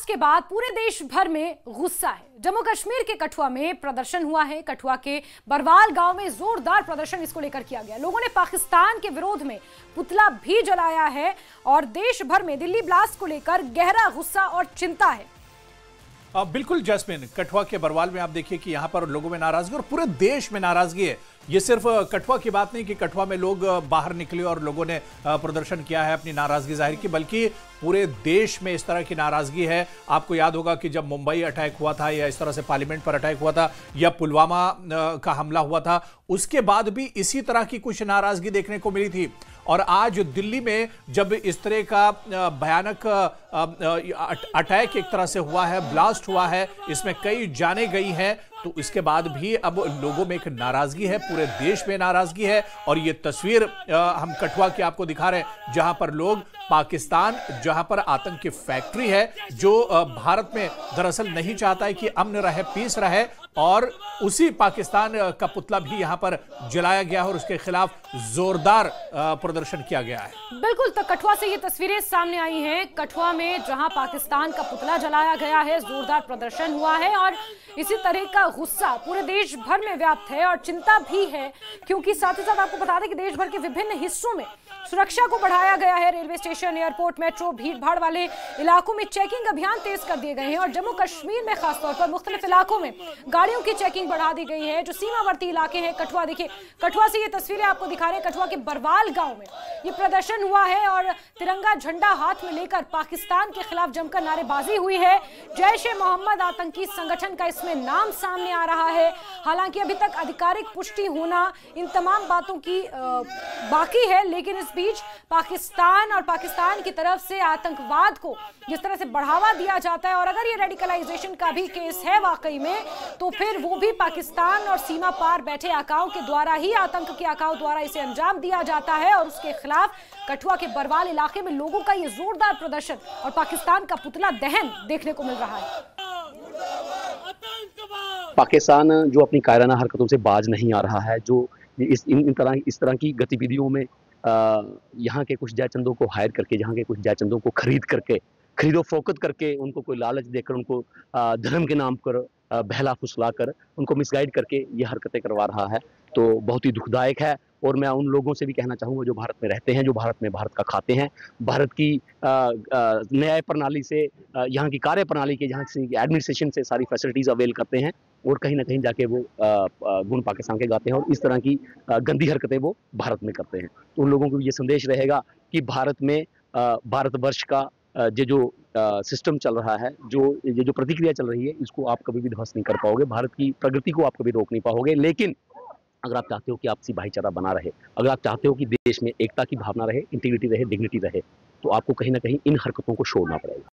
के बाद पूरे देश भर में गुस्सा है। जम्मू कश्मीर के कठुआ में प्रदर्शन हुआ है। कठुआ के बरवाल गांव में जोरदार प्रदर्शन इसको लेकर किया गया। लोगों ने पाकिस्तान के विरोध में पुतला भी जलाया है और देश भर में दिल्ली ब्लास्ट को लेकर गहरा गुस्सा और चिंता है। बिल्कुल जैस्मिन, कठुआ के बरवाल में आप देखिए कि यहां पर लोगों में नाराजगी और पूरे देश में नाराजगी है। ये सिर्फ कठुआ की बात नहीं कि कठुआ में लोग बाहर निकले और लोगों ने प्रदर्शन किया है, अपनी नाराजगी जाहिर की, बल्कि पूरे देश में इस तरह की नाराजगी है। आपको याद होगा कि जब मुंबई अटैक हुआ था या इस तरह से पार्लियामेंट पर अटैक हुआ था या पुलवामा का हमला हुआ था, उसके बाद भी इसी तरह की कुछ नाराजगी देखने को मिली थी। और आज दिल्ली में जब इस तरह का भयानक अटैक एक तरह से हुआ है, ब्लास्ट हुआ है, इसमें कई जाने गई हैं, तो इसके बाद भी अब लोगों में एक नाराजगी है, पूरे देश में नाराजगी है। और ये तस्वीर हम कठुआ की आपको दिखा रहे हैं, जहां पर लोग पाकिस्तान, जहां पर आतंक की फैक्ट्री है, जो भारत में दरअसल नहीं चाहता है कि अमन रहे, पीस रहे, और उसी पाकिस्तान का पुतला भी यहां पर जलाया गया है और उसके खिलाफ जोरदार प्रदर्शन किया गया है। बिल्कुल, तो कठुआ से ये तस्वीरें सामने आई हैं। कठुआ में जहां पाकिस्तान का पुतला जलाया गया है, जोरदार प्रदर्शन हुआ है और इसी तरह का गुस्सा पूरे देश भर में व्याप्त है और चिंता भी है, क्योंकि साथ ही साथ आपको बता दें कि देश भर के विभिन्न हिस्सों में सुरक्षा को बढ़ाया गया है। रेलवे स्टेशन, एयरपोर्ट, मेट्रो, भीड़भाड़ वाले इलाकों में चेकिंग अभियान तेज कर दिए गए हैं और जम्मू कश्मीर में खासतौर पर मुख्तलिफ इलाकों में गाड़ियों की चेकिंग बढ़ा दी गई है। जो सीमावर्ती इलाके हैं, कठुआ देखिए, कठुआ से ये तस्वीरें आपको दिखा रहे हैं। कठुआ के बरवाल गांव में ये प्रदर्शन हुआ है और तिरंगा झंडा हाथ में लेकर पाकिस्तान के खिलाफ जमकर नारेबाजी हुई है। जैश-ए-मोहम्मद आतंकी संगठन का इसमें नाम सामने आ रहा है। हालांकि अभी तक आधिकारिक पुष्टि होना इन तमाम बातों की बाकी है, लेकिन इस बीच पाकिस्तान और पाकिस्तान की तरफ से आतंकवाद को जिस तरह से बढ़ावा दिया जाता है, और अगर ये रेडिकलाइजेशन का भी केस है वाकई में, तो फिर वो भी पाकिस्तान और सीमा पार बैठे आकाओं के द्वारा ही, आतंक के आकाओं द्वारा इसे अंजाम दिया जाता है। और उसके खिलाफ कठुआ के बरवाल इलाके में लोगों का ये जोरदार प्रदर्शन और पाकिस्तान का पुतला दहन देखने को मिल रहा है। पाकिस्तान जो अपनी कायराना हरकतों से बाज नहीं आ रहा है, जो इस तरह की गतिविधियों में यहाँ के कुछ जयचंदों को हायर करके, यहाँ के कुछ जयचंदों को खरीदो फोकत करके, उनको कोई लालच देकर, उनको धर्म के नाम पर बहला फुसला कर, उनको मिसगाइड करके ये हरकतें करवा रहा है, तो बहुत ही दुखदायक है। और मैं उन लोगों से भी कहना चाहूँगा जो भारत में रहते हैं, जो भारत का खाते हैं, भारत की न्याय प्रणाली से, यहाँ की कार्य प्रणाली के, यहाँ से एडमिनिस्ट्रेशन से सारी फैसिलिटीज़ अवेल करते हैं, और कहीं ना कहीं जाके वो गुण पाकिस्तान के गाते हैं और इस तरह की गंदी हरकतें वो भारत में करते हैं। तो उन लोगों को ये संदेश रहेगा कि भारत में, भारतवर्ष का ये जो सिस्टम चल रहा है, ये जो प्रतिक्रिया चल रही है, इसको आप कभी भी ध्वस्त नहीं कर पाओगे। भारत की प्रगति को आप कभी रोक नहीं पाओगे। लेकिन अगर आप चाहते हो कि आपसी भाईचारा बना रहे, अगर आप चाहते हो कि देश में एकता की भावना रहे, इंटीग्रिटी रहे, डिग्निटी रहे, तो आपको कहीं ना कहीं इन हरकतों को छोड़ना पड़ेगा।